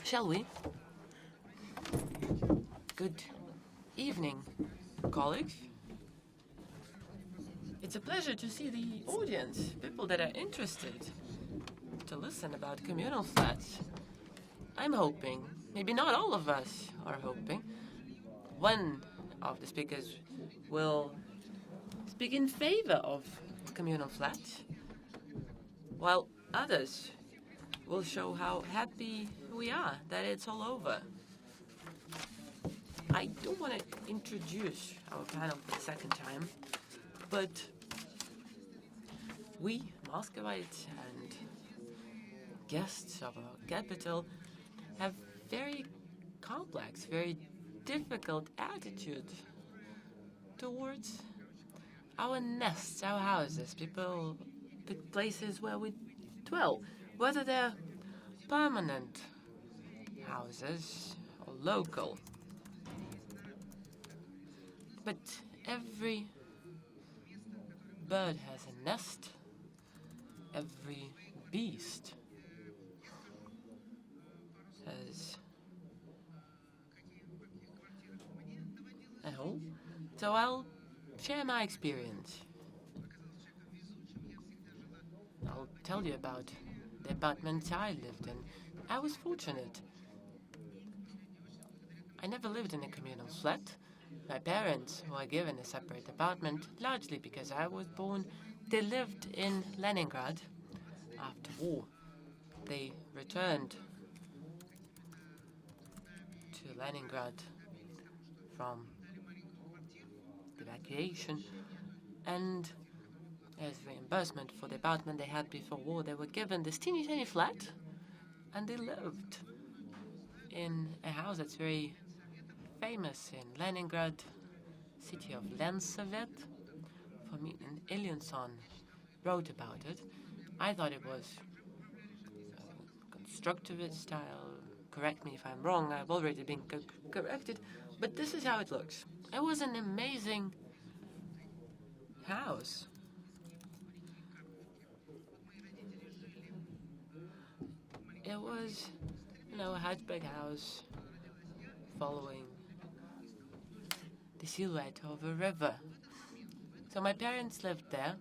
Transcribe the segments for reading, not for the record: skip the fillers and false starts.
Shall we? Good evening, colleagues. It's a pleasure to see the audience, people that are interested to listen about communal flats. I'm hoping, maybe not all of us are hoping, one of the speakers will speak in favor of communal flats, while others will show how happy we are that it's all over. I don't want to introduce our panel for the second time, but we, Muscovites and guests of our capital, have very complex, very difficult attitude towards our nests, our houses, the places where we dwell, whether they're permanent houses or local. But every bird has a nest, every beast has a home. So I'll share my experience. I'll tell you about the apartment I lived in. I was fortunate. I never lived in a communal flat. My parents were given a separate apartment, largely because I was born. They lived in Leningrad after war. They returned to Leningrad from the evacuation, and as reimbursement for the apartment they had before war, they were given this teeny tiny flat, and they lived in a house that's very famous in Leningrad, city of Lensovet. For me, and Ilyinson wrote about it. I thought it was constructivist style. Correct me if I'm wrong, I've already been corrected, but this is how it looks. It was an amazing house. It was, a hatchback house following the silhouette of a river. So my parents lived there,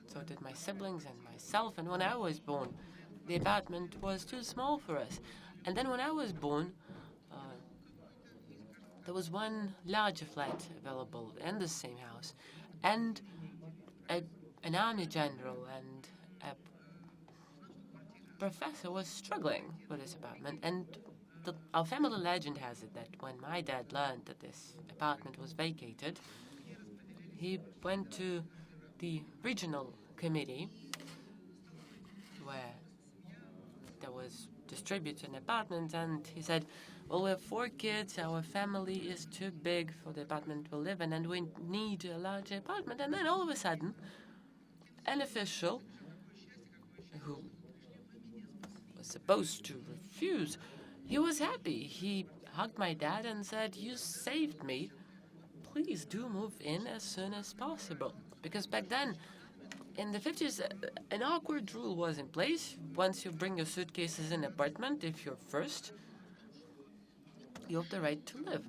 so did my siblings and myself, and when I was born, the apartment was too small for us. And then when I was born, there was one larger flat available in the same house, and an army general and a professor was struggling with this apartment. And our family legend has it that when my dad learned that this apartment was vacated, he went to the regional committee where there was distributing apartments, and he said, well, we have 4 kids, our family is too big for the apartment we live in, and we need a larger apartment. And then all of a sudden, an official who was supposed to refuse, he was happy. He hugged my dad and said, you saved me. Please do move in as soon as possible. Because back then, in the 50s, an awkward rule was in place. Once you bring your suitcases in an apartment, if you're first, you have the right to live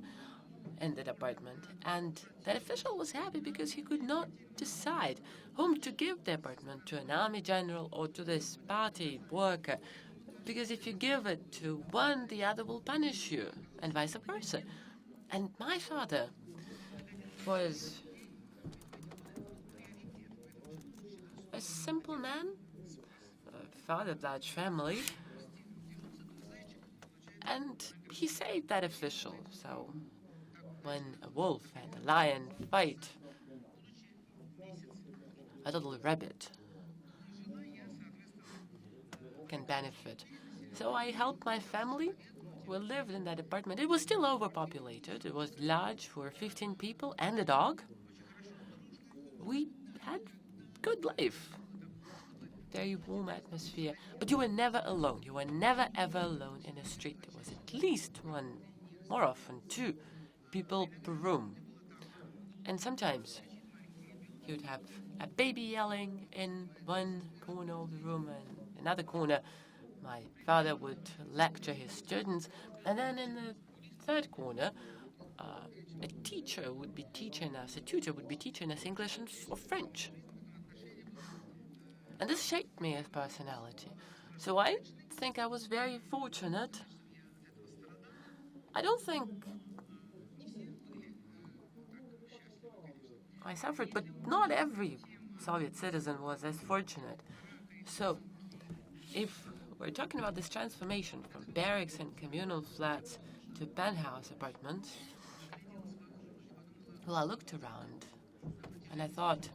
in that apartment. And that official was happy because he could not decide whom to give the apartment to, an army general or to this party worker. Because if you give it to one, the other will punish you, and vice versa. And my father was a simple man, a father of large family, and he saved that official. So when a wolf and a lion fight, a little rabbit can benefit. So I helped my family. We lived in that apartment. It was still overpopulated. It was large for 15 people and a dog. We had good life. Very warm atmosphere. But you were never alone. You were never, ever alone in a street. There was at least one, more often 2, people per room. And sometimes you'd have a baby yelling in one corner of the room, and another corner, My father would lecture his students, and then in the third corner, a tutor would be teaching us English or French. And this shaped me as personality. So I think I was very fortunate. I don't think I suffered, but not every Soviet citizen was as fortunate. So if we're talking about this transformation from barracks and communal flats to penthouse apartments, well, I looked around and I thought,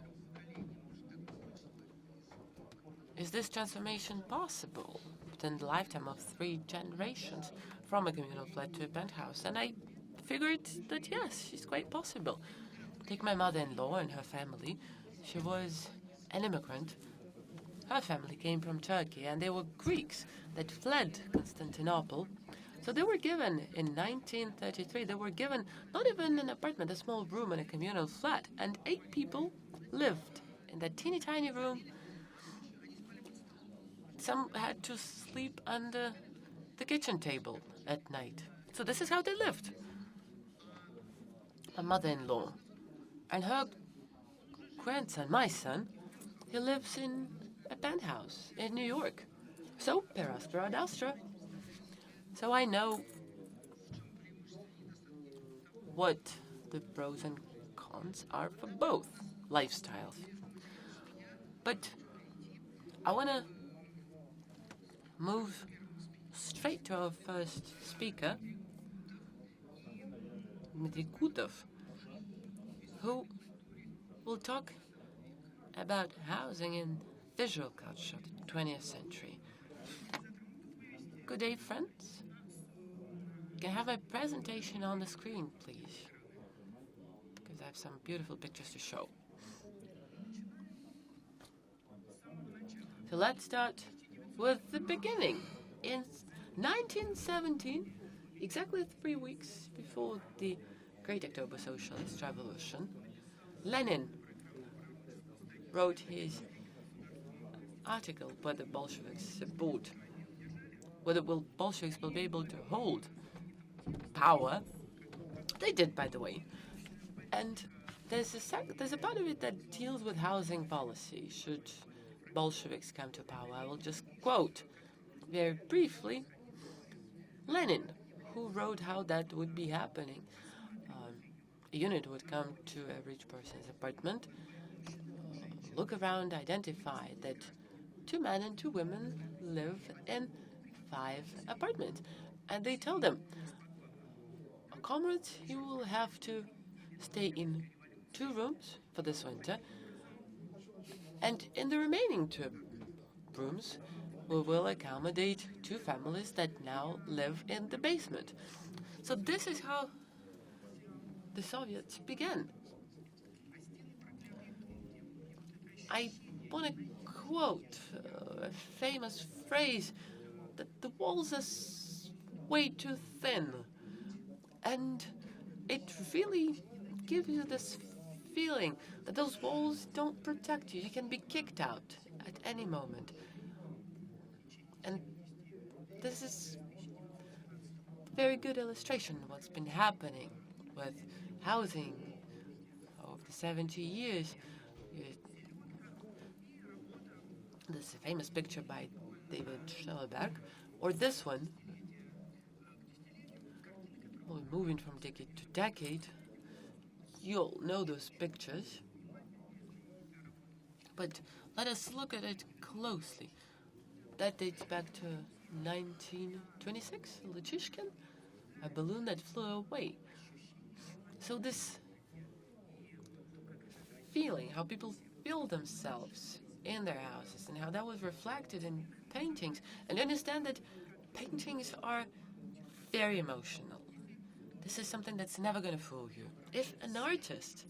is this transformation possible within the lifetime of 3 generations from a communal flat to a penthouse? And I figured that yes, it's quite possible. Take my mother-in-law and her family. She was an immigrant. Her family came from Turkey, and they were Greeks that fled Constantinople. So they were given, in 1933, they were given not even an apartment, a small room in a communal flat, and 8 people lived in that teeny tiny room. Some had to sleep under the kitchen table at night. So this is how they lived. My mother-in-law and her grandson, my son, he lives in a penthouse in New York. So, per aspera ad astra. So I know what the pros and cons are for both lifestyles. But I want to move straight to our first speaker, Dmitry Kutov, who will talk about housing in visual culture of the 20th century. Good day, friends. Can I have my presentation on the screen, please? Because I have some beautiful pictures to show. So let's start with the beginning. In 1917, exactly 3 weeks before the Great October Socialist Revolution, Lenin wrote his article whether Bolsheviks will be able to hold power. They did, by the way. And there's a part of it that deals with housing policy. Should Bolsheviks come to power, I will just quote very briefly Lenin, who wrote how that would be happening. A unit would come to a rich person's apartment, look around, identify that 2 men and 2 women live in 5 apartments. And they tell them, comrades, you will have to stay in 2 rooms for this winter. And in the remaining 2 rooms, we will accommodate 2 families that now live in the basement. So this is how the Soviets began. I want to quote a famous phrase that the walls are way too thin. And it really gives you this feeling that those walls don't protect you. You can be kicked out at any moment. And this is a very good illustration of what's been happening with housing over the 70 years. This is a famous picture by David Schellberg, or this one. Well, moving from decade to decade, you'll know those pictures. But let us look at it closely. That dates back to 1926, Luchishkin, a balloon that flew away. So this feeling, how people feel themselves in their houses, and how that was reflected in paintings. And understand that paintings are very emotional. This is something that's never going to fool you. If an artist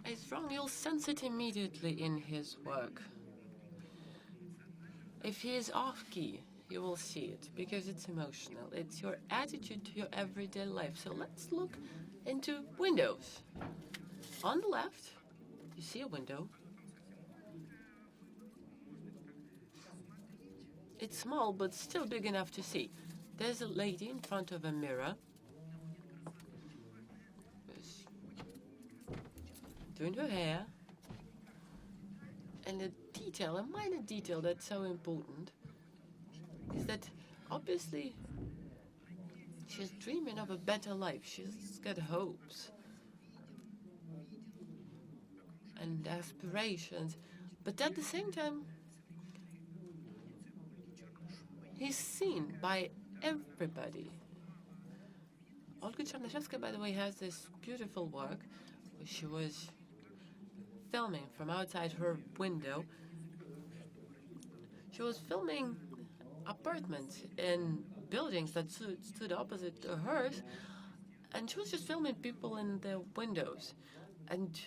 is wrong, you'll sense it immediately in his work. If he is off-key, you will see it, because it's emotional. It's your attitude to your everyday life. So let's look into windows. On the left, you see a window. It's small, but still big enough to see. There's a lady in front of a mirror who's doing her hair. And a minor detail that's so important, is that obviously she's dreaming of a better life. She's got hopes and aspirations, but at the same time, he's seen by everybody. Olga Chernyshevskaya, by the way, has this beautiful work where she was filming from outside her window. She was filming apartments in buildings that stood opposite to hers, and she was just filming people in their windows. And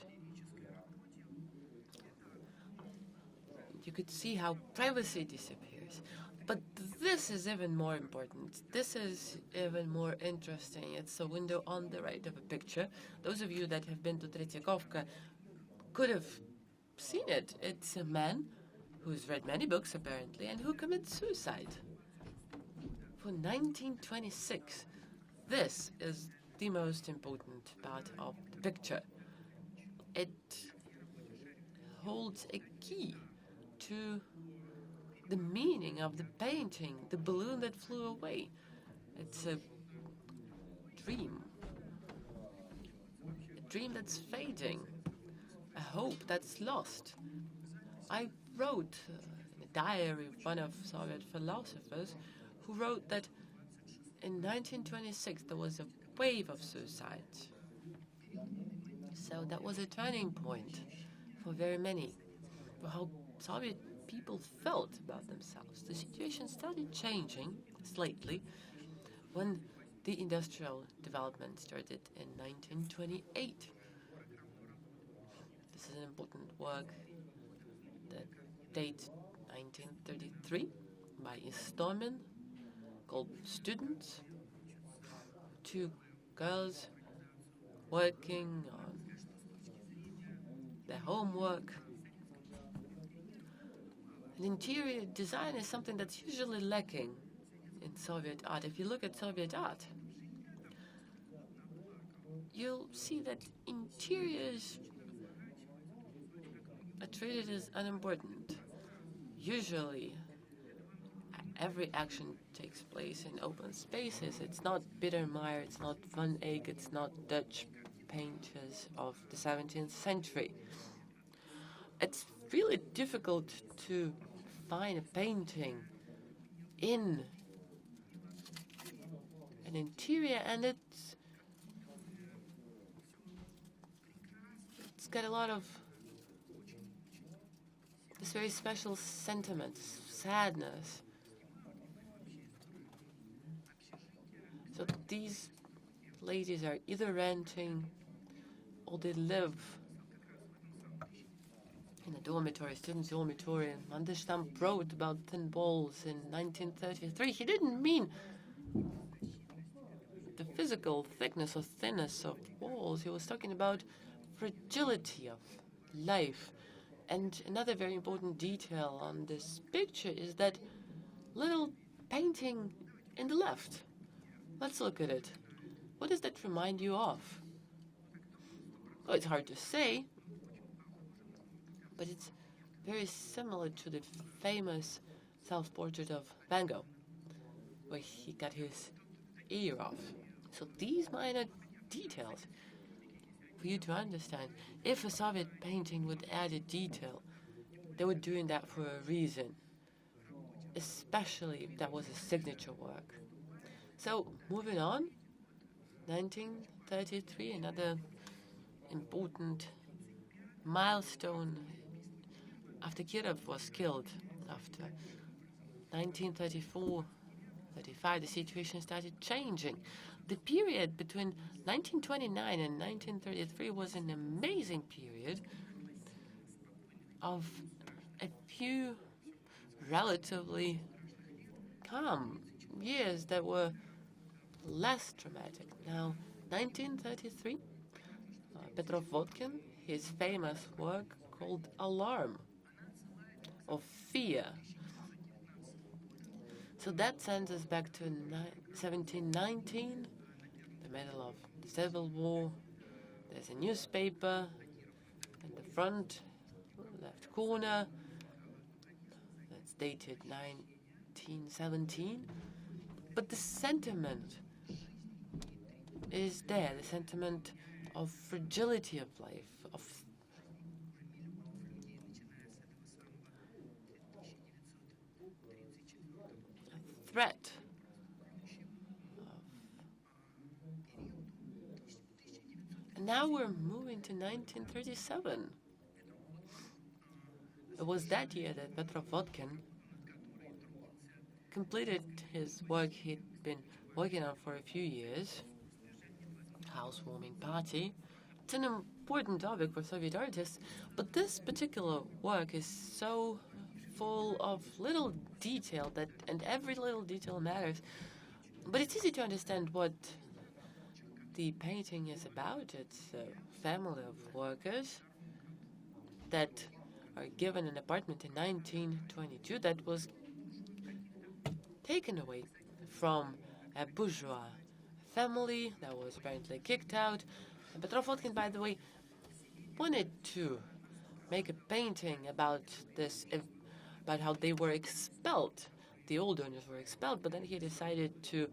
you could see how privacy disappears. But this is even more important. This is even more interesting. It's a window on the right of a picture. Those of you that have been to Tretyakovka could have seen it. It's a man who's read many books, apparently, and who commits suicide. For 1926, this is the most important part of the picture. It holds a key to the meaning of the painting, the balloon that flew away. It's a dream that's fading, a hope that's lost. I wrote in a diary of one of Soviet philosophers who wrote that in 1926 there was a wave of suicides. So that was a turning point for very many, for how Soviet people felt about themselves. The situation started changing slightly when the industrial development started in 1928. This is an important work that dates 1933 by Istomin called Students. Two girls working on their homework. And interior design is something that's usually lacking in Soviet art. If you look at Soviet art, you'll see that interiors are treated as unimportant. Usually, every action takes place in open spaces. It's not Biedermeier, it's not Van Eyck, it's not Dutch painters of the 17th century. It's really difficult to find a painting in an interior, and it's got a lot of this very special sentiment, sadness. So these ladies are either renting or they live in a dormitory, student's dormitory. And Mandelstam wrote about thin walls in 1933. He didn't mean the physical thickness or thinness of walls. He was talking about fragility of life. And another very important detail on this picture is that little painting in the left. Let's look at it. What does that remind you of? Well, it's hard to say, but it's very similar to the famous self-portrait of Van Gogh, where he got his ear off. So these minor details, for you to understand, if a Soviet painting would add a detail, they were doing that for a reason, especially if that was a signature work. So, moving on, 1933, another important milestone after Kirov was killed. After 1934, 35, the situation started changing. The period between 1929 and 1933 was an amazing period of a few relatively calm years that were less dramatic. Now, 1933, Petrov Vodkin, his famous work called Alarm, of Fear. So that sends us back to 1719, the middle of the Civil War. There's a newspaper in the front left corner that's dated 1917. But the sentiment is there, the sentiment of fragility of life, of threat. And now we're moving to 1937. It was that year that Petrov Vodkin completed his work he'd been working on for a few years, housewarming party. It's an important topic for Soviet artists, but this particular work is so full of little detail and every little detail matters. But it's easy to understand what the painting is about. It's a family of workers that are given an apartment in 1922 that was taken away from a bourgeois family that was apparently kicked out. And Petrov Vodkin, by the way, wanted to make a painting about this, about how they were expelled. The old owners were expelled, but then he decided to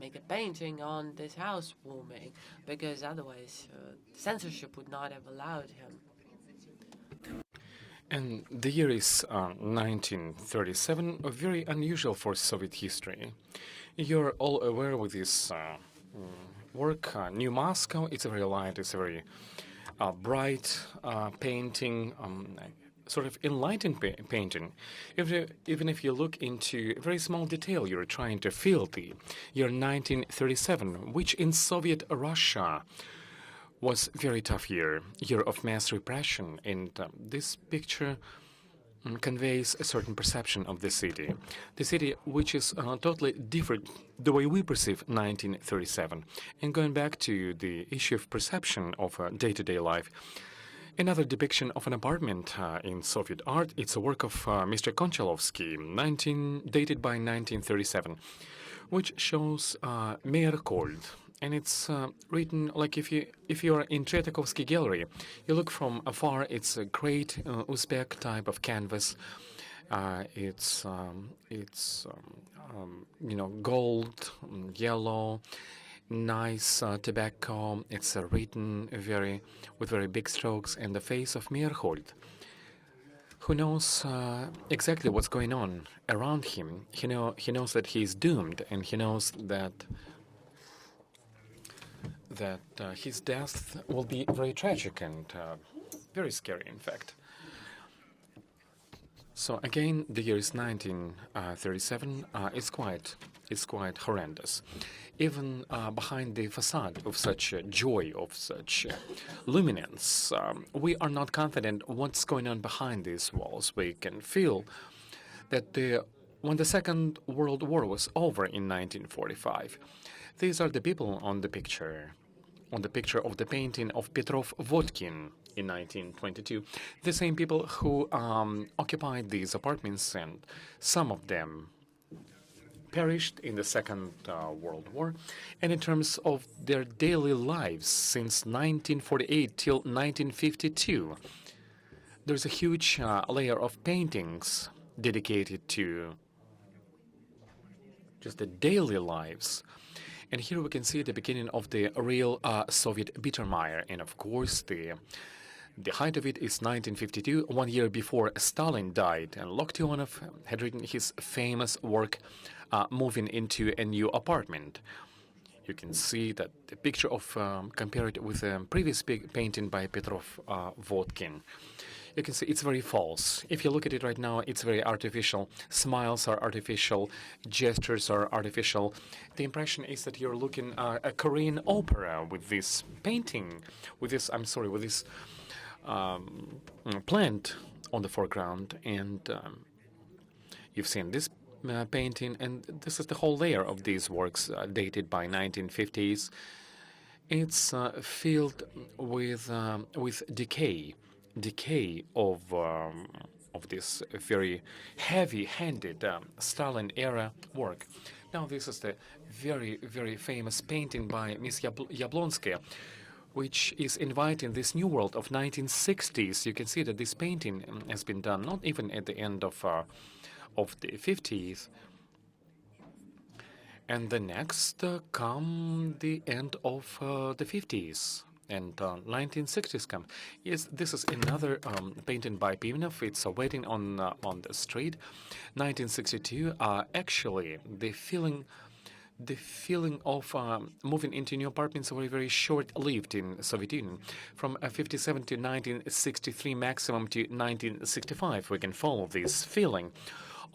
make a painting on this housewarming, because otherwise censorship would not have allowed him. And the year is 1937, very unusual for Soviet history. You're all aware with this work, New Moscow. It's a very light, it's a very bright painting, sort of enlightened painting. Even if you look into a very small detail, you're trying to feel the year 1937, which in Soviet Russia was a very tough year of mass repression, and this picture conveys a certain perception of the city which is totally different the way we perceive 1937. And going back to the issue of perception of day-to-day life, another depiction of an apartment in Soviet art, it's a work of Mr. Konchalovsky, dated by 1937, which shows Meyerhold. And it's written like if you are in Tretakovsky gallery, you look from afar. It's a great Uzbek type of canvas. It's gold, yellow, nice tobacco. It's written with very big strokes, and the face of Meyerhold, who knows exactly what's going on around him. He knows that he's doomed, and he knows that his death will be very tragic and very scary, in fact. So again, the year is 1937. It's quite horrendous. Even behind the facade of such joy, of such luminance, we are not confident what's going on behind these walls. We can feel that when the Second World War was over in 1945, these are the people on the picture of the painting of Petrov Vodkin in 1922. The same people who occupied these apartments, and some of them perished in the Second World War. And in terms of their daily lives since 1948 till 1952, there's a huge layer of paintings dedicated to just the daily lives. And here we can see the beginning of the real Soviet Bittermeier. And of course, the height of it is 1952, 1 year before Stalin died. And Loktionov had written his famous work, Moving into a New Apartment. You can see that the picture of, compare it with a previous painting by Petrov Vodkin. You can see it's very false. If you look at it right now, it's very artificial. Smiles are artificial, gestures are artificial. The impression is that you're looking at a Korean opera with this painting, with this plant on the foreground. And you've seen this painting, and this is the whole layer of these works dated by 1950s. It's filled with decay of this very heavy-handed Stalin-era work. Now, this is the very famous painting by Miss Yablonskaya, which is inviting this new world of 1960s. You can see that this painting has been done not even at the end of the 50s. And the next come the end of the 50s. And 1960s come. Yes, this is another painting by Pimenov. It's waiting on the street. 1962. Actually, the feeling of moving into new apartments were very short-lived in Soviet Union. From 57 to 1963 maximum to 1965, we can follow this feeling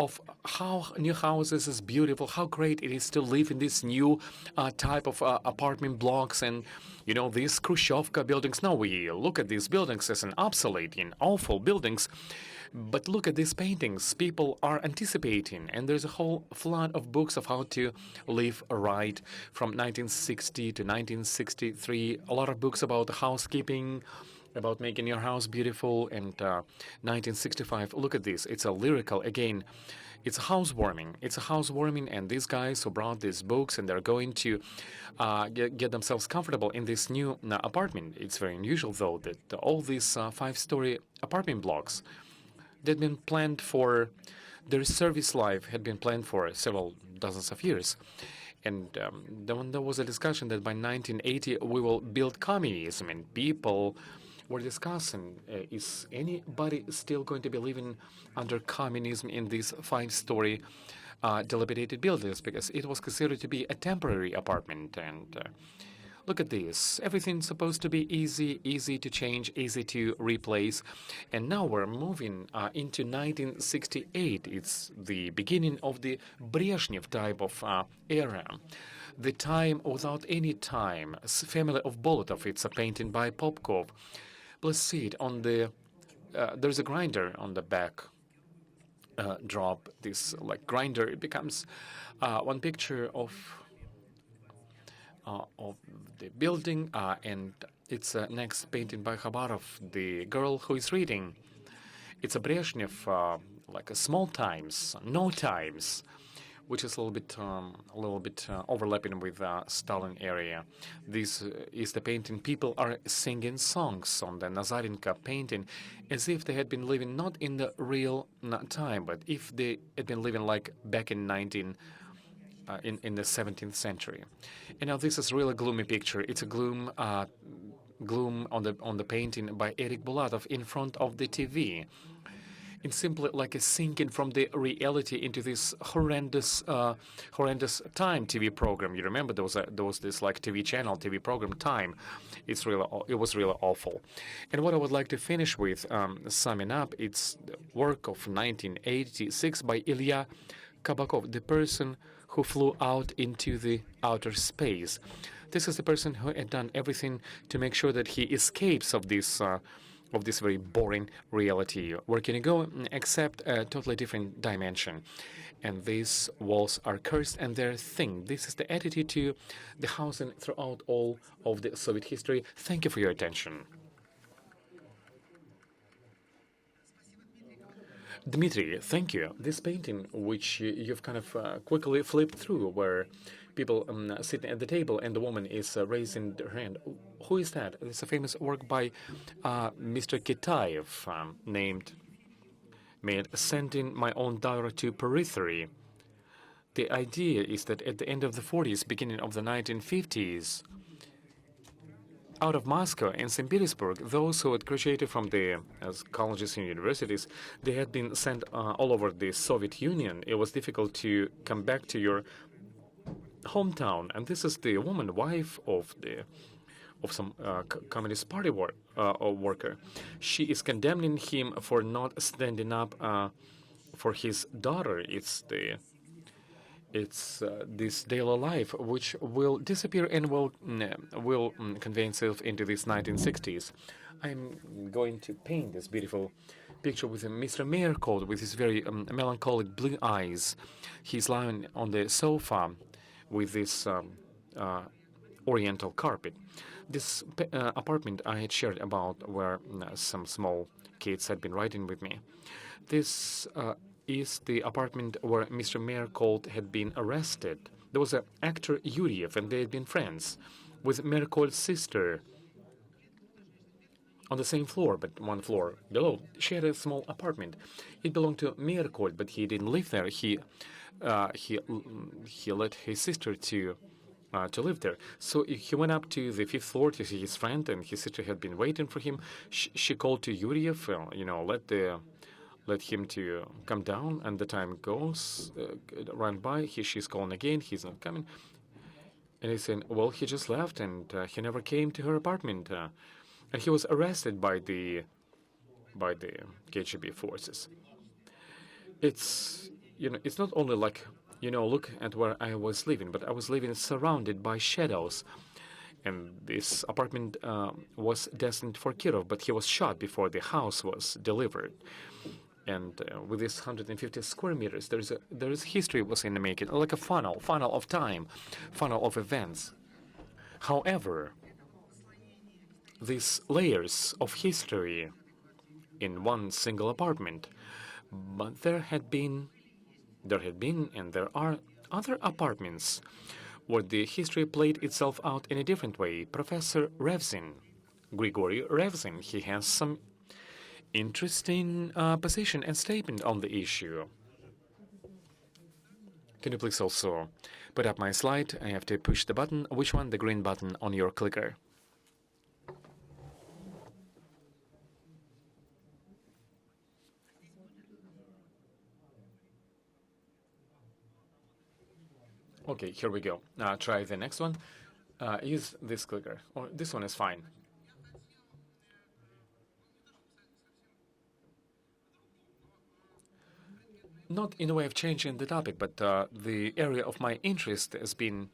of how new houses is beautiful, how great it is to live in this new type of apartment blocks and, you know, these Khrushchevka buildings. Now we look at these buildings as an obsolete and awful buildings, but look at these paintings. People are anticipating, and there's a whole flood of books of how to live right from 1960 to 1963. A lot of books about housekeeping, about making your house beautiful, and 1965. Look at this. It's a lyrical, again, it's a housewarming. It's a housewarming, and these guys who brought these books, and they're going to get themselves comfortable in this new apartment. It's very unusual, though, that all these five-story apartment blocks that had been planned for, their service life had been planned for several dozens of years. And then there was a discussion that by 1980 we will build communism, and people were discussing, is anybody still going to be living under communism in these five-story dilapidated buildings, because it was considered to be a temporary apartment. And look at this. Everything's supposed to be easy to change, easy to replace. And now we're moving into 1968. It's the beginning of the Brezhnev type of era. The time without any time. Family of Bolotov. It's a painting by Popkov. Let's see it on the. There's a grinder on the back. Drop this like grinder. It becomes one picture of the building, and it's next painting by Khabarov, the girl who is reading. It's a Brezhnev, like a small times, no times, which is a little bit overlapping with Stalin area. This is the painting. People are singing songs on the Nazarenka painting, as if they had been living not in the real time, but if they had been living like back in in the 17th century. And now this is really a gloomy picture. It's a gloom on the painting by Eric Bulatov in front of the TV. It's simply like a sinking from the reality into this horrendous Time TV program. You remember there was this like TV channel, TV program Time. It was really awful. And what I would like to finish with, summing up, it's the work of 1986 by Ilya Kabakov, the person who flew out into the outer space. This is the person who had done everything to make sure that he escapes of this very boring reality. Where can you go except a totally different dimension? And these walls are cursed and they're thin. This is the attitude to the housing throughout all of the Soviet history. Thank you for your attention. Dmitry, thank you. This painting, which you've kind of quickly flipped through, where people sitting at the table and the woman is raising her hand. Who is that? It's a famous work by Mr. Kitaev, named Sending My Own Daughter to Periphery. The idea is that at the end of the 40s, beginning of the 1950s, out of Moscow and St. Petersburg, those who had graduated from the colleges and universities, they had been sent all over the Soviet Union. It was difficult to come back to your hometown, and this is the woman, wife of some Communist Party worker. She is condemning him for not standing up for his daughter. It's this daily life which will disappear and will convey itself into these 1960s. I'm going to paint this beautiful picture with Mr. Meyerkold with his very melancholic blue eyes. He's lying on the sofa with this oriental carpet. This apartment I had shared about where some small kids had been riding with me. This is the apartment where Mr. Merkold had been arrested. There was an actor Yuriev, and they had been friends with Merkold's sister on the same floor, but one floor below. She had a small apartment. It belonged to Merkold, but he didn't live there. He let his sister to live there. So he went up to the 5th floor to see his friend, and his sister had been waiting for him. She called to Yuriev, let him to come down, and the time goes, ran by. She's calling again. He's not coming. And he's saying, well, he just left, and he never came to her apartment. And he was arrested by the KGB forces. It's not only like, look at where I was living, but I was living surrounded by shadows. And this apartment was destined for Kirov, but he was shot before the house was delivered. And with this 150 square meters, there is history was in the making, like a funnel of time, funnel of events. However, these layers of history in one single apartment, but there had been, and there are other apartments where the history played itself out in a different way. Professor Grigory Revzin, he has some interesting position and statement on the issue. Can you please also put up my slide? I have to push the button. Which one? The green button on your clicker. Okay, here we go. Try the next one. Use this clicker. Or this one is fine. Not in a way of changing the topic, but the area of my interest has been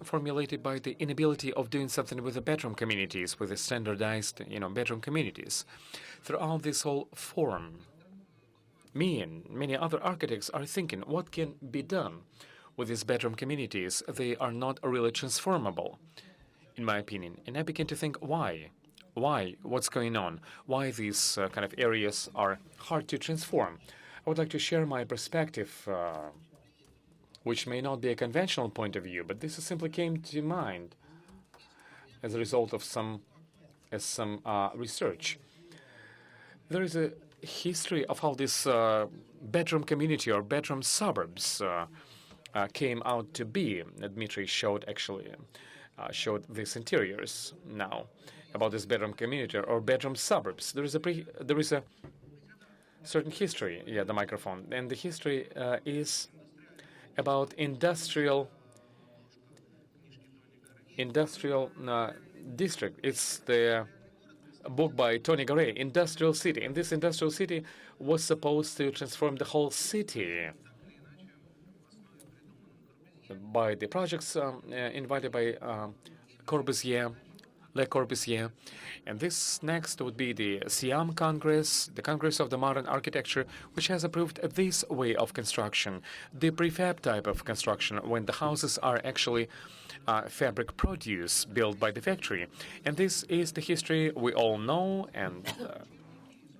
formulated by the inability of doing something with the bedroom communities, with the standardized, bedroom communities. Throughout this whole forum, me and many other architects are thinking, what can be done with these bedroom communities? They are not really transformable, in my opinion. And I began to think, why? Why? What's going on? Why these kind of areas are hard to transform? I would like to share my perspective, which may not be a conventional point of view, but this simply came to mind as a result of some research. There is a history of how this bedroom community or bedroom suburbs came out to be. Dmitry showed these interiors now about this bedroom community or bedroom suburbs. There is a certain history. Yeah, the microphone. And the history is about industrial district. It's the book by Tony Garay, Industrial City. And this industrial city was supposed to transform the whole city by the projects invited by Le Corbusier. And this next would be the Siam Congress, the Congress of the Modern Architecture, which has approved this way of construction, the prefab type of construction, when the houses are actually fabric produce built by the factory. And this is the history we all know, and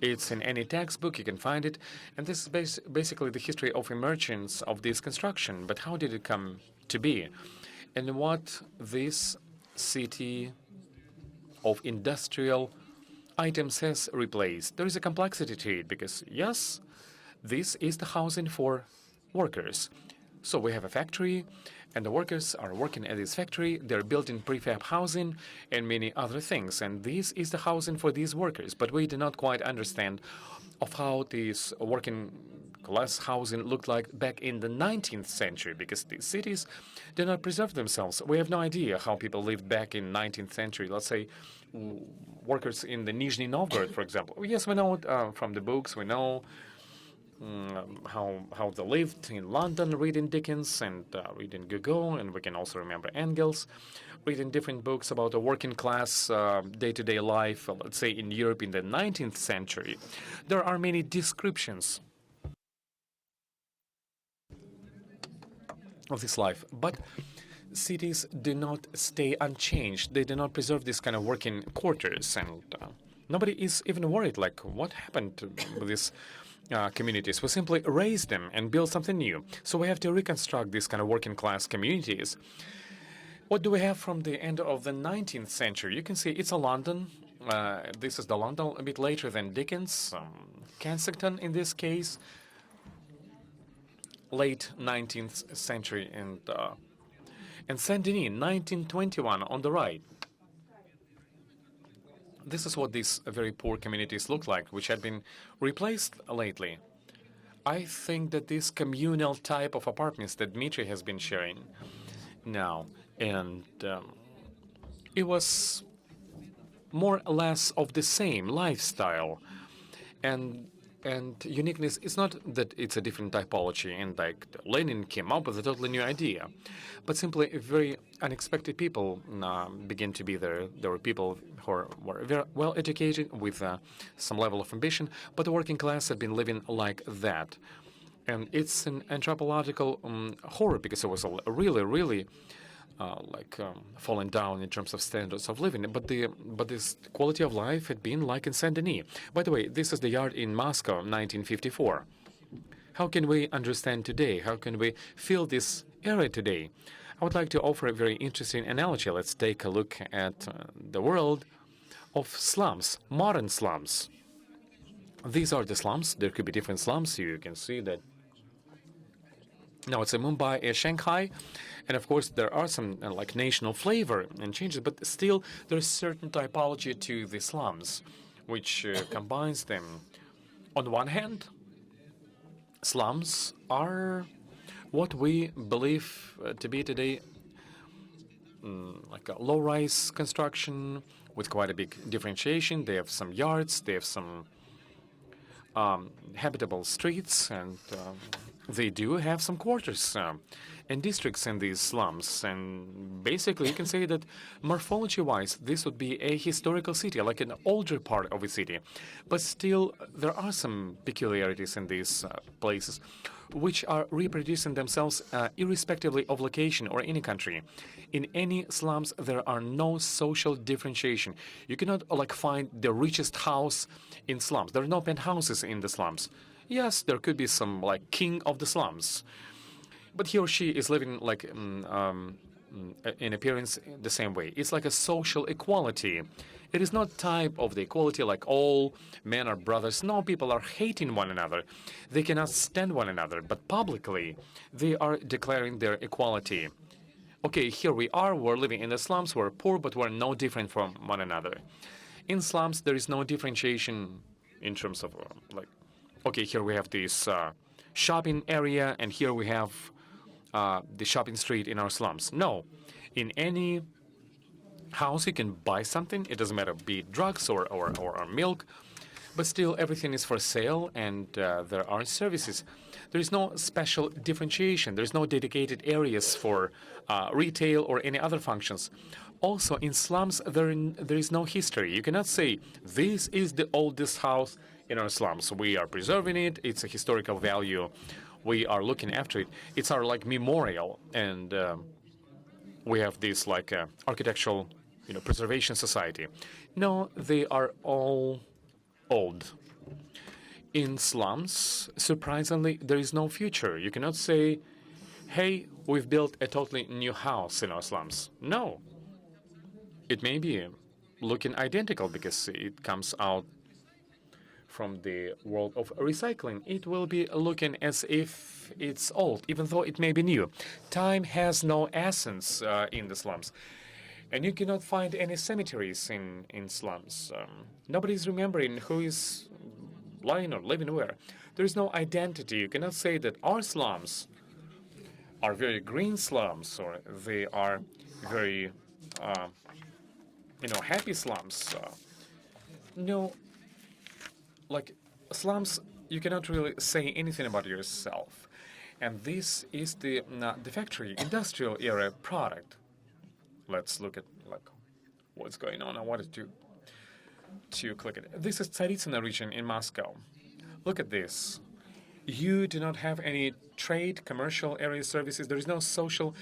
it's in any textbook, you can find it. And this is basically the history of emergence of this construction. But how did it come to be? And what this city of industrial items has replaced? There is a complexity to it because, yes, this is the housing for workers. So we have a factory, and the workers are working at this factory. They're building prefab housing and many other things. And this is the housing for these workers. But we do not quite understand of how this working class housing looked like back in the 19th century, because these cities did not preserve themselves. We have no idea how people lived back in 19th century. Let's say workers in the Nizhny Novgorod, for example. Yes, we know it from the books. We know how they lived in London, reading Dickens and reading Gogol, and we can also remember Engels, reading different books about the working class day-to-day life, let's say in Europe in the 19th century. There are many descriptions of this life. But cities do not stay unchanged. They do not preserve this kind of working quarters, and nobody is even worried, like, what happened to these communities? We simply erase them and build something new. So we have to reconstruct these kind of working class communities. What do we have from the end of the 19th century? You can see it's a London. This is the London a bit later than Dickens. Kensington in this case. Late 19th century, and Saint-Denis, 1921 on the right. This is what these very poor communities look like, which had been replaced lately. I think that this communal type of apartments that Dmitry has been sharing now, and it was more or less of the same lifestyle. And uniqueness, it's not that it's a different typology and like Lenin came up with a totally new idea, but simply very unexpected people begin to be there. There were people who were very well educated with some level of ambition, but the working class had been living like that. And it's an anthropological horror, because it was a really falling down in terms of standards of living. But this quality of life had been like in Saint-Denis. By the way, this is the yard in Moscow, 1954. How can we understand today? How can we feel this era today? I would like to offer a very interesting analogy. Let's take a look at the world of slums, modern slums. These are the slums. There could be different slums. You can see that now it's in Mumbai, Shanghai, and of course there are some like national flavor and changes, but still there's certain typology to the slums, which combines them. On one hand, slums are what we believe to be today like a low-rise construction with quite a big differentiation. They have some yards, they have some habitable streets, and they do have some quarters and districts in these slums. And basically, you can say that morphology-wise, this would be a historical city, like an older part of a city. But still, there are some peculiarities in these places, which are reproducing themselves irrespectively of location or any country. In any slums, there are no social differentiation. You cannot like find the richest house in slums. There are no penthouses in the slums. Yes, there could be some like king of the slums, but he or she is living like in appearance the same way. It's like a social equality. It is not type of the equality like all men are brothers. No, people are hating one another. They cannot stand one another, but publicly they are declaring their equality. Okay, here we are, we're living in the slums, we're poor, but we're no different from one another. In slums, there is no differentiation in terms of like, okay, here we have this shopping area, and here we have the shopping street in our slums. No, in any house you can buy something. It doesn't matter, be it drugs or milk, but still everything is for sale, and there are services. There is no special differentiation. There is no dedicated areas for retail or any other functions. Also, in slums, there is no history. You cannot say, this is the oldest house in our slums. We are preserving it. It's a historical value. We are looking after it. It's our like memorial, and we have this like architectural, preservation society. No, they are all old. In slums, surprisingly, there is no future. You cannot say, hey, we've built a totally new house in our slums. No. It may be looking identical because it comes out from the world of recycling. It will be looking as if it's old, even though it may be new. Time has no essence in the slums. And you cannot find any cemeteries in slums. Nobody's remembering who is lying or living where. There is no identity. You cannot say that our slums are very green slums, or they are very happy slums. No, like slums, you cannot really say anything about yourself. And this is the factory, industrial era product. Let's look at like what's going on. I wanted to click it. This is Tsaritsino region in Moscow. Look at this. You do not have any trade, commercial area services. There is no social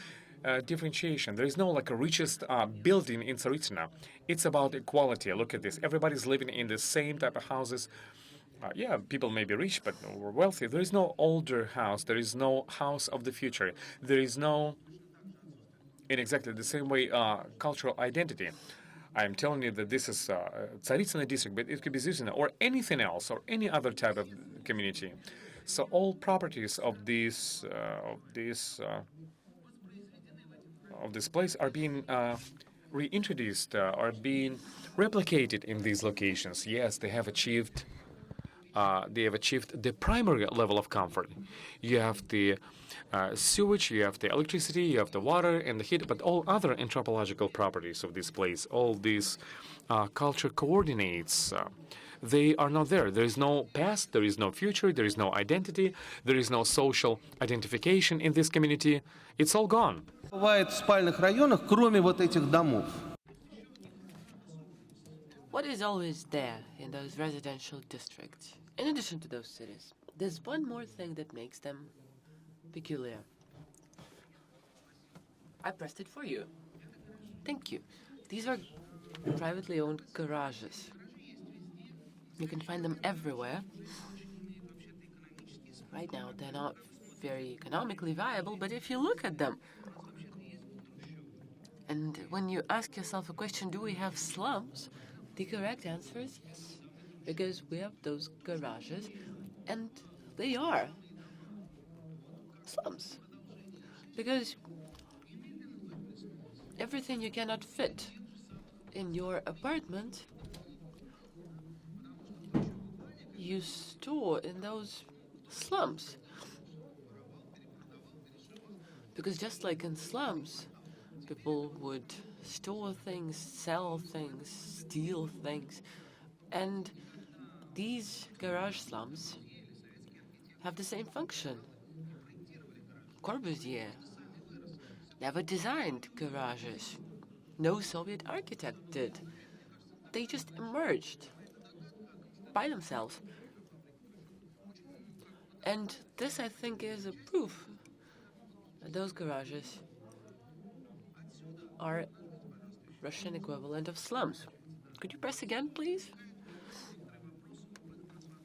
differentiation. There is no like a richest building in Tsaritsina. It's about equality. Look at this. Everybody's living in the same type of houses. Yeah, people may be rich, but we're wealthy. There is no older house. There is no house of the future. There is no, in exactly the same way, cultural identity. I'm telling you that this is Tsaritsina district, but it could be Zizina or anything else or any other type of community. So all properties of this place are being reintroduced, are being replicated in these locations. Yes, they have achieved the primary level of comfort. You have the sewage, you have the electricity, you have the water and the heat, but all other anthropological properties of this place, all these culture coordinates, they are not there. There is no past, there is no future, there is no identity, there is no social identification in this community. It's all gone. Бывает в спальных районах, кроме вот этих домов. What is always there in those residential districts, in addition to those cities? There's one more thing that makes them peculiar. I pressed it for you. Thank you. These are privately owned garages. You can find them everywhere. Right now, they're not very economically viable, but if you look at them, and when you ask yourself a question, do we have slums? The correct answer is yes, because we have those garages, and they are slums. Because everything you cannot fit in your apartment, you store in those slums. Because just like in slums, people would store things, sell things, steal things, and these garage slums have the same function. Corbusier never designed garages. No Soviet architect did. They just emerged by themselves. And this, I think, is a proof that those garages are Russian equivalent of slums. Could you press again, please?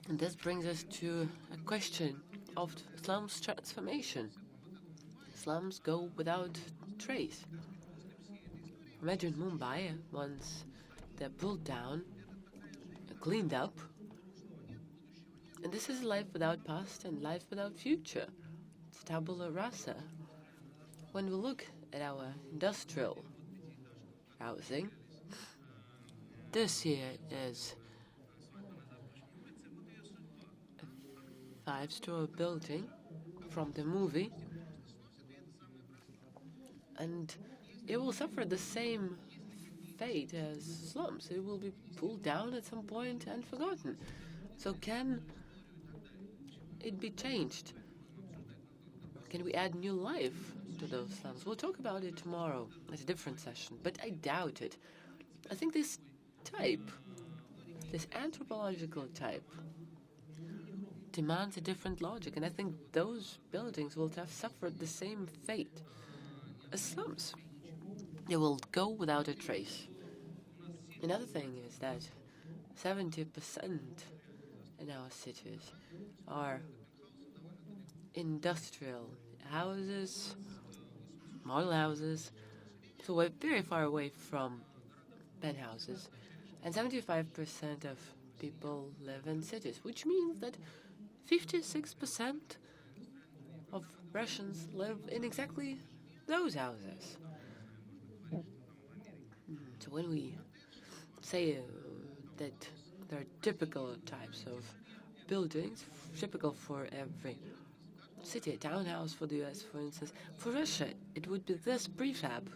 And this brings us to a question of slums transformation. Slums go without trace. Imagine Mumbai, once they're pulled down, cleaned up, and this is life without past and life without future. It's tabula rasa. When we look at our industrial housing, this here is a 5-story building from the movie, and it will suffer the same fate as slums. It will be pulled down at some point and forgotten. So can it be changed? Can we add new life to those slums? We'll talk about it tomorrow at a different session, but I doubt it. I think this type, this anthropological type, demands a different logic, and I think those buildings will have suffered the same fate as slums. They will go without a trace. Another thing is that 70% in our cities are industrial houses, model houses, so we're very far away from penthouses, and 75% of people live in cities, which means that 56% of Russians live in exactly those houses. So when we say that there are typical types of buildings, typical for every city, a townhouse for the US, for instance, for Russia, it would be this prefab,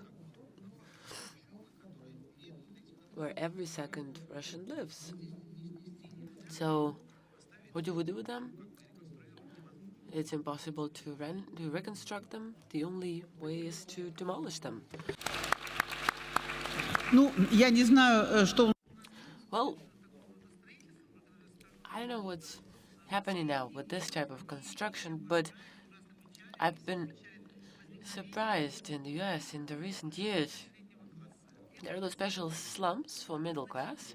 where every second Russian lives. So what do we do with them? It's impossible to reconstruct them. The only way is to demolish them. Ну, я не знаю, что... Well, I don't know what's happening now with this type of construction, but I've been surprised in the US in the recent years. There are those special slums for middle class.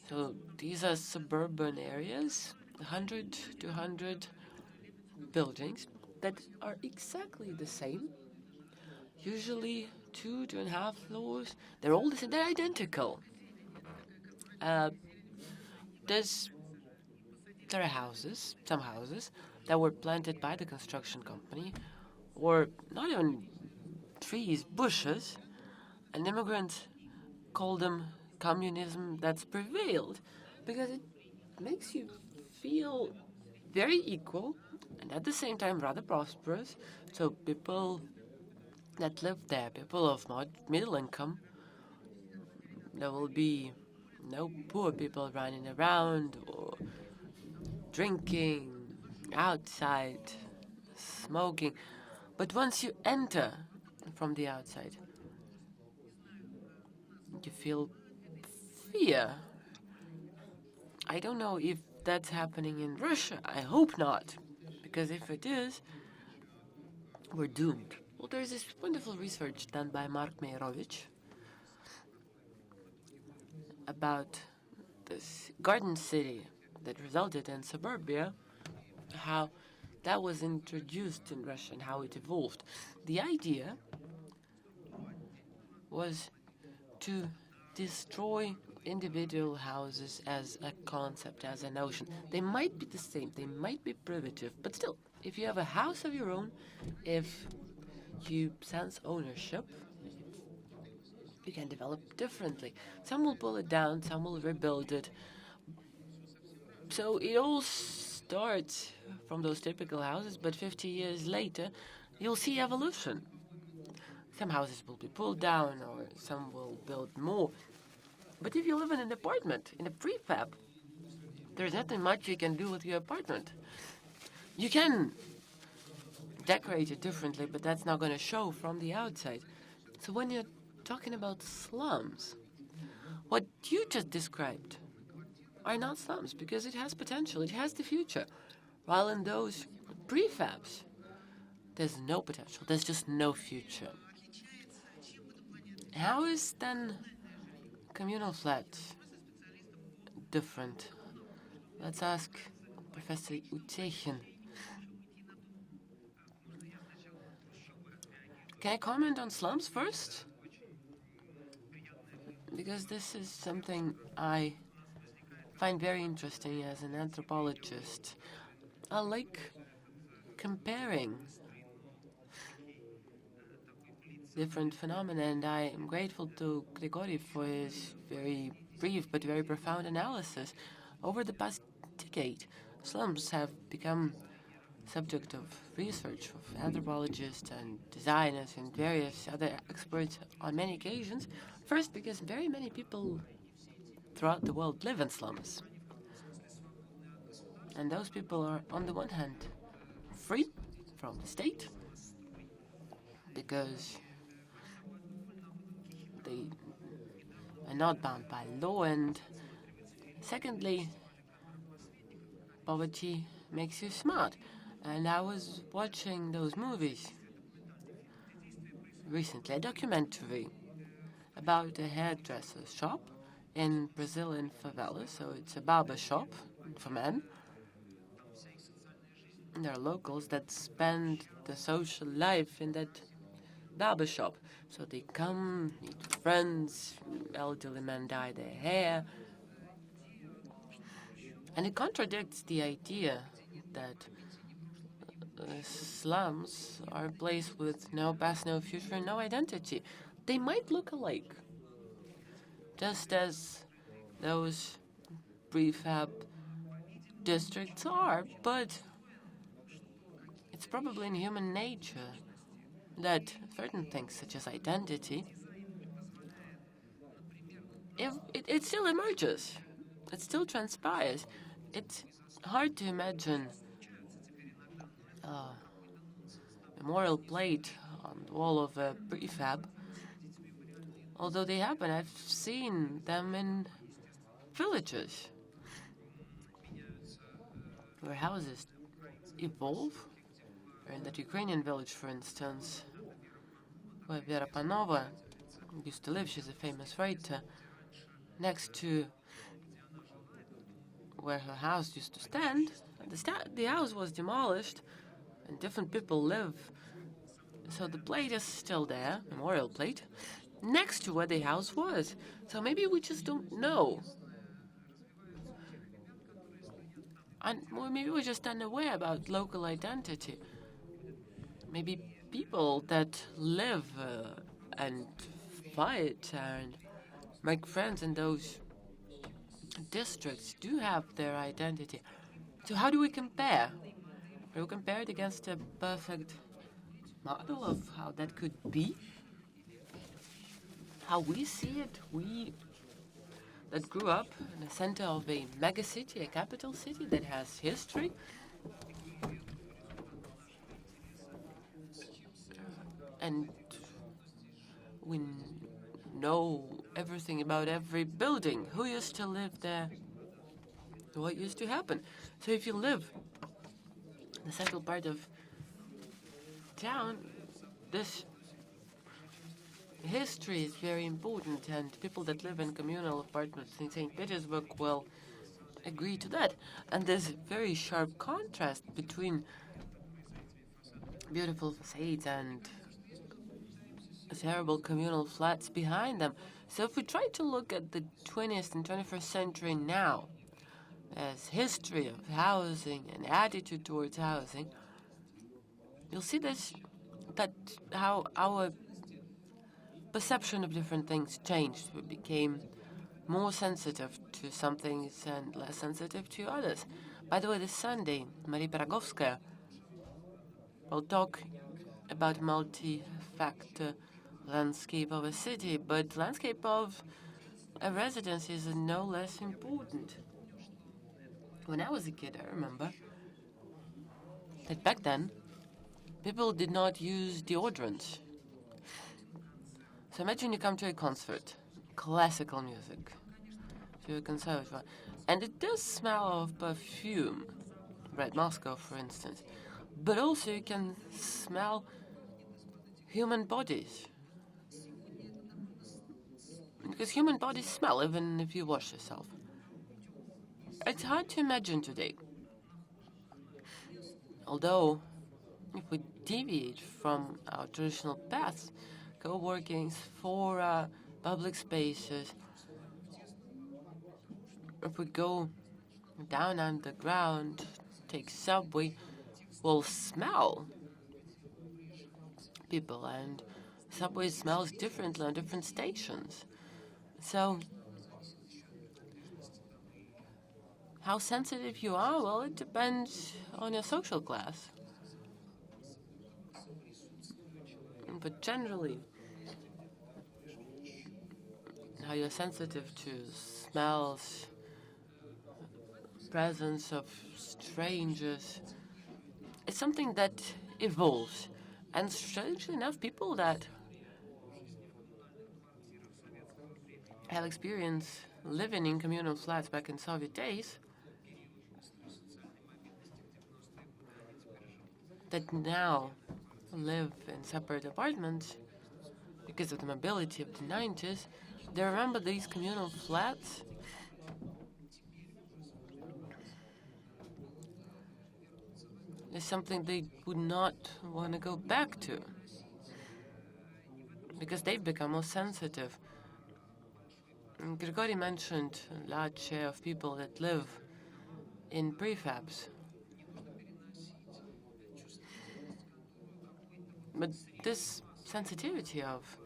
So these are suburban areas, 100 to 100 buildings that are exactly the same. Usually 2.5 floors. They're all the same. They're identical. There are houses, some houses, that were planted by the construction company, or not even trees, bushes, and immigrants call them communism that's prevailed because it makes you feel very equal and at the same time rather prosperous. So people that live there, people of middle income, there will be no poor people running around or drinking outside, smoking. But once you enter from the outside, you feel fear. I don't know if that's happening in Russia. I hope not, because if it is, we're doomed. Well, there's this wonderful research done by Mark Meyrovich about this garden city that resulted in suburbia, how that was introduced in Russia and how it evolved. The idea was to destroy individual houses as a concept, as a notion. They might be the same, they might be primitive, but still, if you have a house of your own, if you sense ownership, you can develop differently. Some will pull it down, some will rebuild it. So it all starts from those typical houses, but 50 years later, you'll see evolution. Some houses will be pulled down, or some will build more. But if you live in an apartment, in a prefab, there's nothing much you can do with your apartment. You can decorate it differently, but that's not going to show from the outside. So when you're talking about slums, what you just described are not slums because it has potential, it has the future. While in those prefabs, there's no potential, there's just no future. How is then communal flats different? Let's ask Professor Utechin. Can I comment on slums first? Because this is something I find very interesting as an anthropologist. I like comparing different phenomena, and I am grateful to Grigori for his very brief but very profound analysis. Over the past decade, slums have become subject of research of anthropologists and designers and various other experts on many occasions. First, because very many people throughout the world live in slums. And those people are, on the one hand, free from the state because they are not bound by law, and secondly, poverty makes you smart. And I was watching those movies recently, a documentary about a hairdresser shop in Brazilian favela. So it's a barber shop for men. And there are locals that spend the social life in that barber shop. So they come, meet friends, elderly men dye their hair. And it contradicts the idea that slums are a place with no past, no future, and no identity. They might look alike, just as those prefab districts are, but it's probably in human nature that certain things, such as identity, it still emerges. It still transpires. It's hard to imagine a memorial plate on the wall of a prefab, although they happen. I've seen them in villages where houses evolve. Or in that Ukrainian village, for instance, where Vera Panova used to live, she's a famous writer, next to where her house used to stand, the house was demolished and different people live. So the plate is still there, memorial plate, next to where the house was. So maybe we just don't know. Or maybe we're just unaware about local identity. Maybe people that live and fight and make friends in those districts do have their identity. So how do we compare? Do we compare it against a perfect model of how that could be? How we see it, we that grew up in the center of a megacity, a capital city that has history. And we know everything about every building, who used to live there, what used to happen. So if you live in the central part of town, this history is very important, and people that live in communal apartments in St. Petersburg will agree to that. And there's a very sharp contrast between beautiful facades and terrible communal flats behind them. So if we try to look at the 20th and 21st century now as history of housing and attitude towards housing, you'll see that how our perception of different things changed. We became more sensitive to some things and less sensitive to others. By the way, this Sunday, Maria Piragovskaya will talk about multi-factor landscape of a city, but landscape of a residence is no less important. When I was a kid, I remember that back then, people did not use deodorant. So imagine you come to a concert, classical music, to a conservatoire, and it does smell of perfume, Red Moscow, for instance, but also you can smell human bodies. Because human bodies smell even if you wash yourself. It's hard to imagine today. Although, if we deviate from our traditional paths, co-workings, fora, public spaces, if we go down underground, take subway, we'll smell people, and subway smells differently on different stations. So, how sensitive you are, well, it depends on your social class. But generally, how you're sensitive to smells, presence of strangers, it's something that evolves. And strangely enough, people that have experience living in communal flats back in Soviet days, that now live in separate apartments because of the mobility of the 90s, they remember these communal flats is something they would not want to go back to because they've become more sensitive. And Grigori mentioned a large share of people that live in prefabs. But this sensitivity of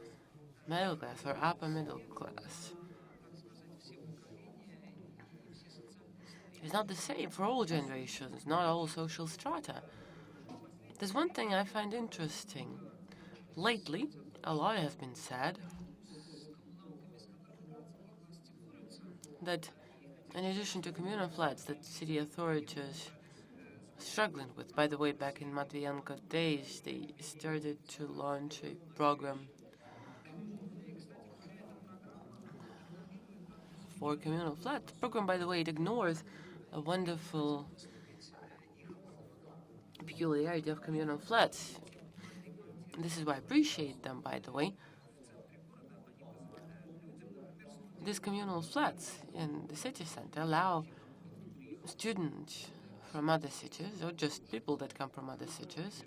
middle class or upper middle class is not the same for all generations, not all social strata. There's one thing I find interesting. Lately, a lot has been said that in addition to communal flats that city authorities are struggling with, by the way, back in Matvienko days, they started to launch a program for communal flats. The program, by the way, it ignores a wonderful peculiarity of communal flats. This is why I appreciate them, by the way. These communal flats in the city center allow students from other cities, or just people that come from other cities,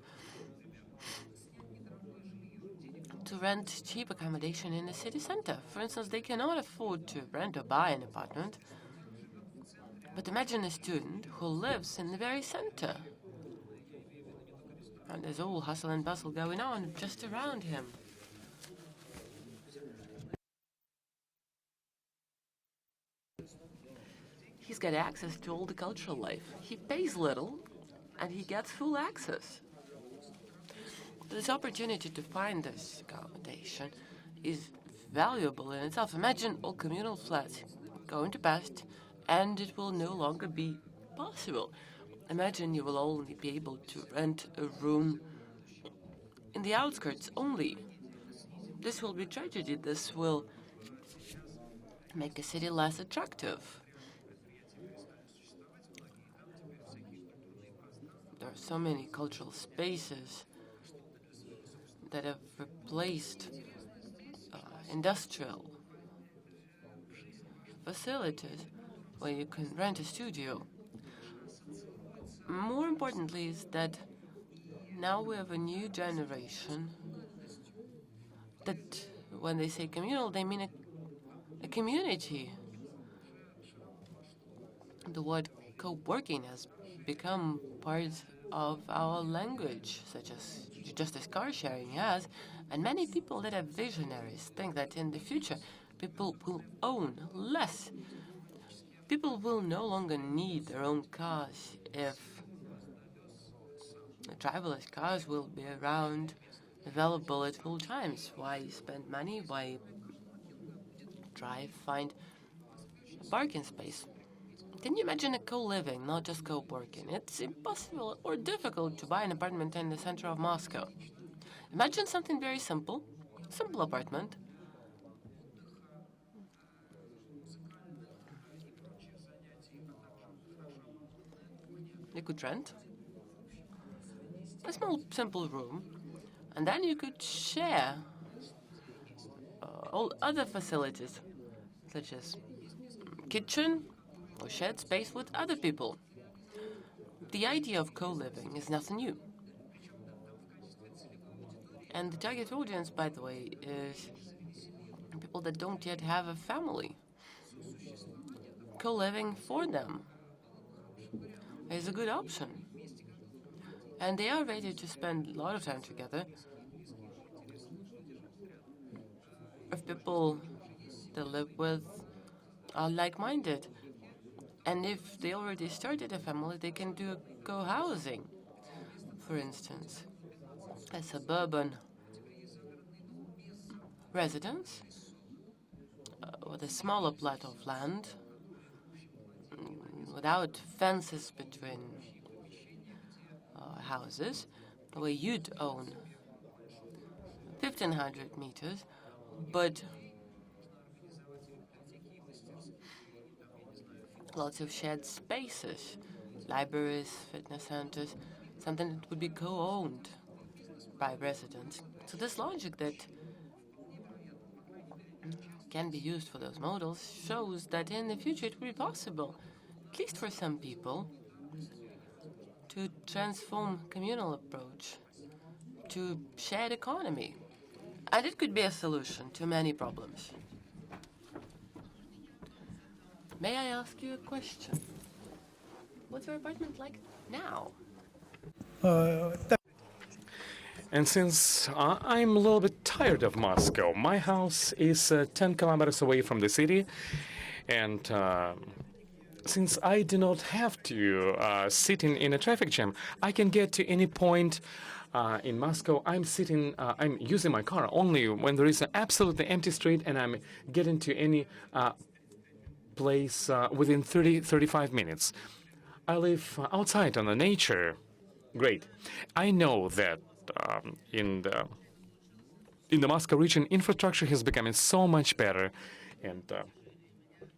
to rent cheap accommodation in the city center. For instance, they cannot afford to rent or buy an apartment. But imagine a student who lives in the very center. And there's all hustle and bustle going on just around him. He's got access to all the cultural life. He pays little, and he gets full access. This opportunity to find this accommodation is valuable in itself. Imagine all communal flats going to bust, and it will no longer be possible. Imagine you will only be able to rent a room in the outskirts only. This will be tragedy. This will make a city less attractive. There are so many cultural spaces that have replaced industrial facilities where you can rent a studio. More importantly is that now we have a new generation that when they say communal, they mean a community. The word co-working has become part of our language, just as car sharing has, and many people that are visionaries think that in the future people will own less. People will no longer need their own cars if driverless cars will be around, available at all times. Why spend money? Why find a parking space? Can you imagine a co-living, not just co-working? It's impossible or difficult to buy an apartment in the center of Moscow. Imagine something very simple apartment. You could rent a small, simple room, and then you could share all other facilities, such as kitchen or shared space with other people. The idea of co-living is nothing new. And the target audience, by the way, is people that don't yet have a family. Co-living for them is a good option. And they are ready to spend a lot of time together. If people they live with are like-minded, and if they already started a family, they can do co-housing. For instance, a suburban residence with a smaller plot of land, without fences between houses, where you'd own 1,500 meters, but lots of shared spaces, libraries, fitness centers, something that would be co-owned by residents. So this logic that can be used for those models shows that in the future it will be possible, at least for some people, to transform communal approach to shared economy. And it could be a solution to many problems. May I ask you a question? What's your apartment like now? And since I'm a little bit tired of Moscow, my house is 10 kilometers away from the city, and since I do not have to sit in a traffic jam, I can get to any point in Moscow. I'm using my car only when there is an absolutely empty street, and I'm getting to any place within 35 minutes. I live outside on the nature. Great. I know that in the Moscow region, infrastructure is becoming so much better, and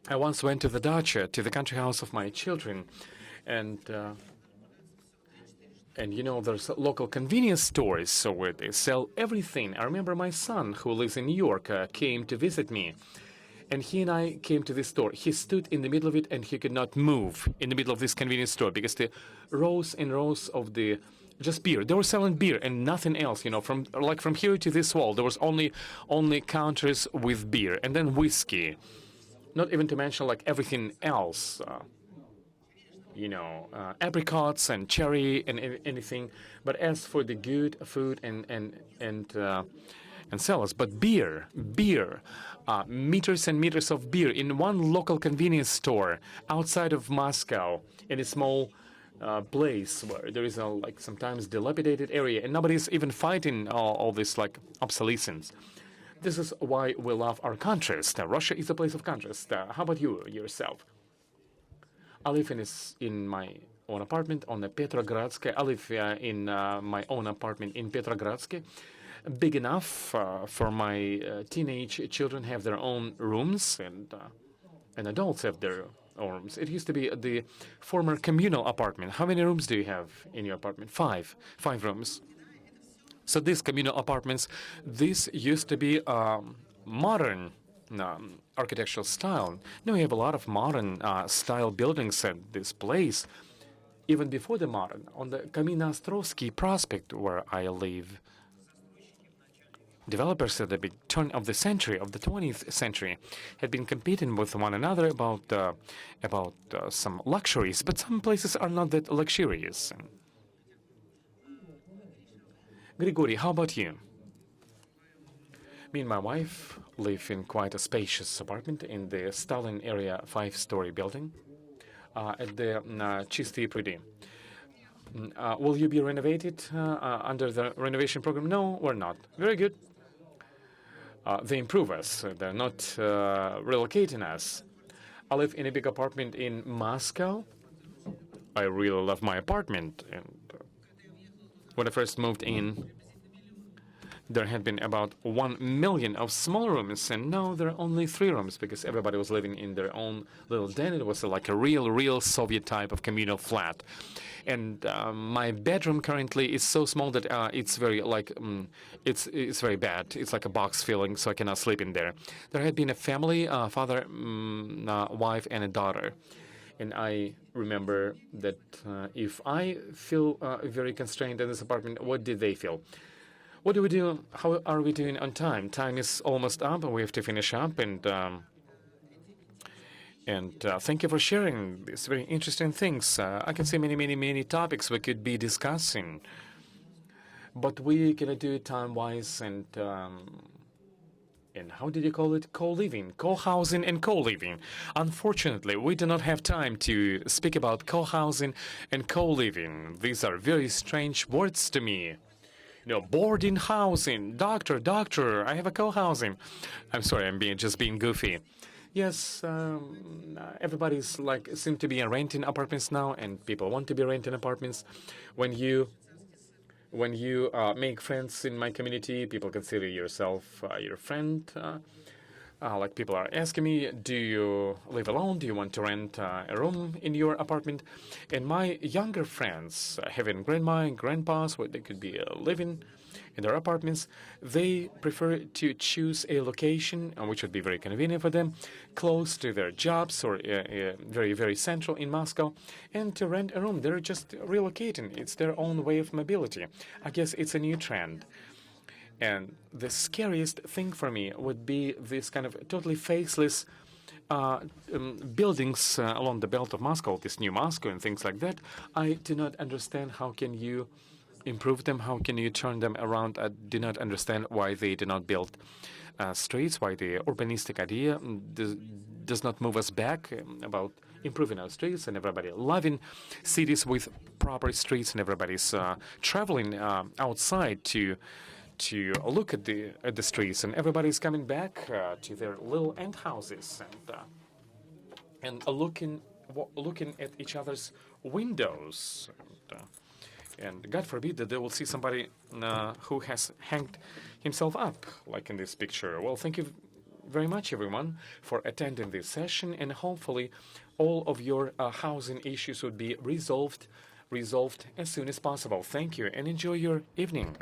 I once went to the dacha, to the country house of my children, and And you know, there's local convenience stores so where they sell everything. I remember my son, who lives in New York, came to visit me. And he and I came to this store. He stood in the middle of it and he could not move in the middle of this convenience store because the rows and rows of the just beer. They were selling beer and nothing else, you know, from here to this wall. There was only counters with beer and then whiskey. Not even to mention like everything else. You know, apricots and cherry and anything. But as for the good food and sellers, but beer, meters and meters of beer in one local convenience store outside of Moscow in a small place where there is a like sometimes dilapidated area and nobody's even fighting all this like obsolescence. This is why we love our contrast. Russia is a place of contrast. How about you yourself? I live in my own apartment on the Petrogradsky. I live in my own apartment in Petrogradsky, big enough for my teenage children have their own rooms and adults have their own rooms. It used to be the former communal apartment. How many rooms do you have in your apartment? Five rooms. So these communal apartments, this used to be modern architectural style. Now we have a lot of modern style buildings at this place. Even before the modern, on the Kamennostrovsky Prospect where I live, developers at the big turn of the century, of the 20th century, had been competing with one another about some luxuries, but some places are not that luxurious. Grigory, how about you? Me and my wife live in quite a spacious apartment in the Stalin area 5-story building at the Чистые пруды. Will you be renovated under the renovation program? No, we're not. Very good. They improve us. They're not relocating us. I live in a big apartment in Moscow. I really love my apartment. And when I first moved in, there had been about 1 million of small rooms, and now there are only 3 rooms because everybody was living in their own little den. It was like a real Soviet type of communal flat. And my bedroom currently is so small that it's very like it's very bad. It's like a box feeling, so I cannot sleep in there. There had been a family, father, wife, and a daughter. And I remember that if I feel very constrained in this apartment, what did they feel? What do we do? How are we doing on time? Time is almost up, and we have to finish up. And thank you for sharing these very interesting things. I can see many topics we could be discussing, but we cannot do it time-wise. And how did you call it? Co-living, co-housing, and co-living. Unfortunately, we do not have time to speak about co-housing and co-living. These are very strange words to me. You know, boarding housing, doctor, I have a co-housing. I'm sorry, I'm just being goofy. Yes, everybody's like seem to be renting apartments now, and people want to be renting apartments. When you make friends in my community, people consider yourself your friend. Like people are asking me, do you live alone? Do you want to rent a room in your apartment? And my younger friends, having grandma and grandpas, where they could be living in their apartments, they prefer to choose a location which would be very convenient for them, close to their jobs or very central in Moscow, and to rent a room. They're just relocating. It's their own way of mobility. I guess it's a new trend. And the scariest thing for me would be this kind of totally faceless buildings along the belt of Moscow, this new Moscow and things like that. I do not understand how can you improve them, how can you turn them around. I do not understand why they do not build streets, why the urbanistic idea does not move us back about improving our streets and everybody loving cities with proper streets and everybody's traveling outside to look at the streets, and everybody's coming back to their little end houses and looking at each other's windows. And God forbid that they will see somebody who has hanged himself up, like in this picture. Well, thank you very much, everyone, for attending this session, and hopefully all of your housing issues would be resolved resolved as soon as possible. Thank you and enjoy your evening.